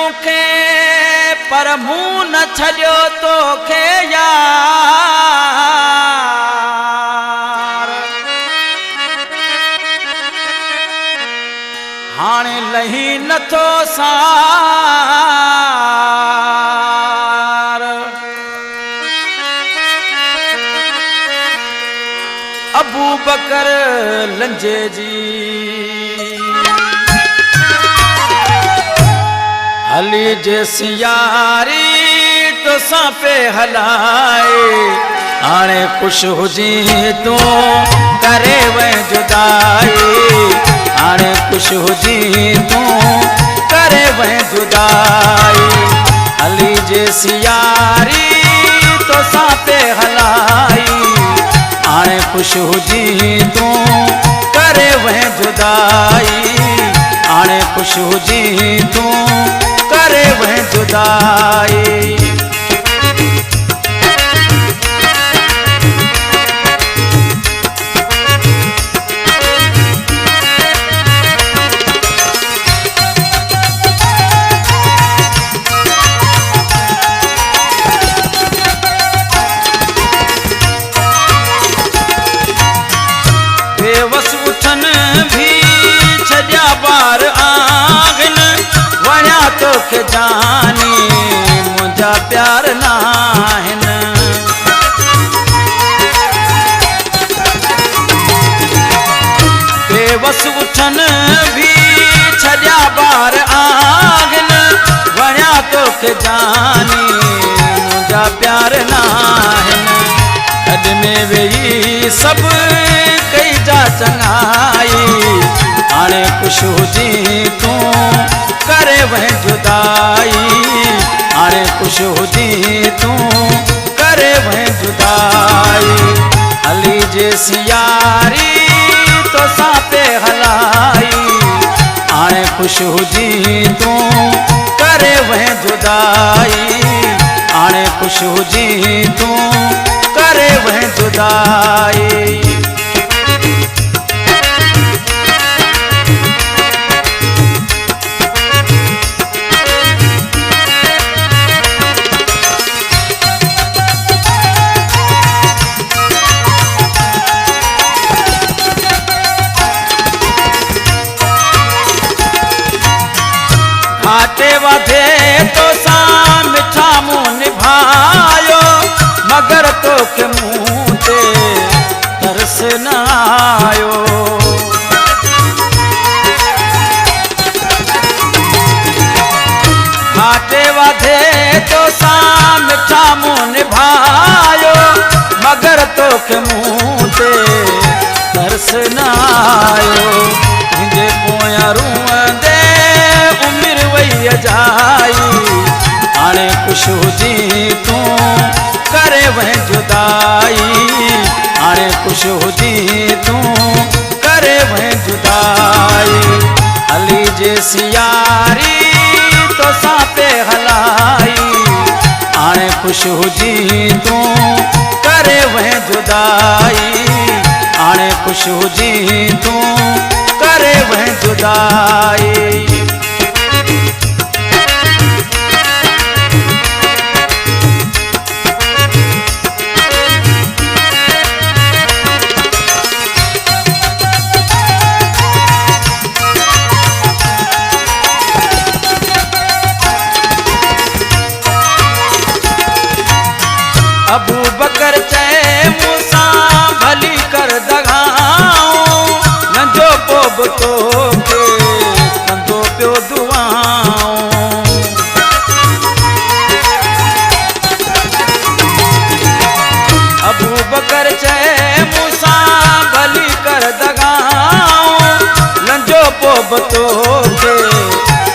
मूंखे पर मूं न छॾियो तोखे यार। हाणे लही नथो सार। अबू बकर लंजे जी हली जैसी यारी तो पे हलाए। हाणे खुश हुजी तू करे वह जुदाई। हाणे खुश हुजी तू करे वह जुदाई। हली जैसी यारी तो पे हलाई। हाणे खुश हुजी तू करे वह जुदाई। हाणे खुश हुजी तू करे वह जुदाई। बेवस उठन भी छजा बार आगन। वणिया तोखे जानी मुंहिंजा प्यार नाहिन। बेवस उठन भी छजा बार आगन। वणिया तोखे जानी मुंहिंजा प्यार नाहिन। गॾ में वेही सब कई जा चङाई। हाणे खुश हुजी तू करे वह जुदाई। हाणे खुश हुजी तू करे वह जुदाई। हली जैसी यारी तो पे हलाई। हाणे खुश हुजी तू करे वह जुदाई। हाणे खुश हुजी तू करे वह जुदाई। घाटे वधे तो सा मिठा मुंह निभायो। मगर तोखे मुंह ते तरस न आयो। घाटे वधे तो सा मिठा मुंह निभायो। मगर तोखे मुंह ते तरस न आयो। मुंहिंजे पोयां रूअंदे उमिर वई जाई। हाणे खुश हुजी तू करे वह जुदाई। हाणे खुश हुजी तू करे वह जुदाई। हली जैसी यारी तो पे हलाई। हाणे खुश हुजी तू करे वह जुदाई। हाणे खुश हुजी तू करे वह जुदाई। अबू बकर चए मूंसां भली कर दगाऊं। नंढो पोब तोखे कंदो पियो दुआऊं। अबू बकर चए मूंसां भली कर दगाऊं। नंढो पोब तोखे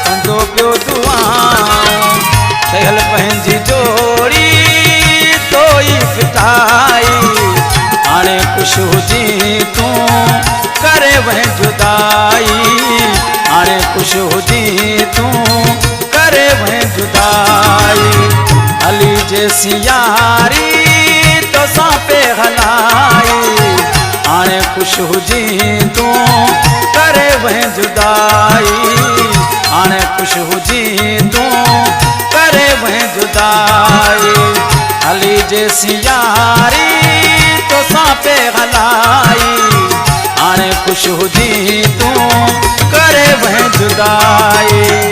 कंदो पियो दुआऊं। ठहियल पंहिंजी जोड़ी फिटाई। हाणे खुश हुजी तू करे वह जुदाई। हाणे खुश हुजी तू करे वह जुदाई। हली जैसी यारी तो पे हलाई। हाणे खुश हुजी तू करे वह जुदाई। हाणे खुश हुजी तू आई। हली जे सियारी तो सांपे हलाई, हाणे खुश हुजी तू करे वह जुदाई।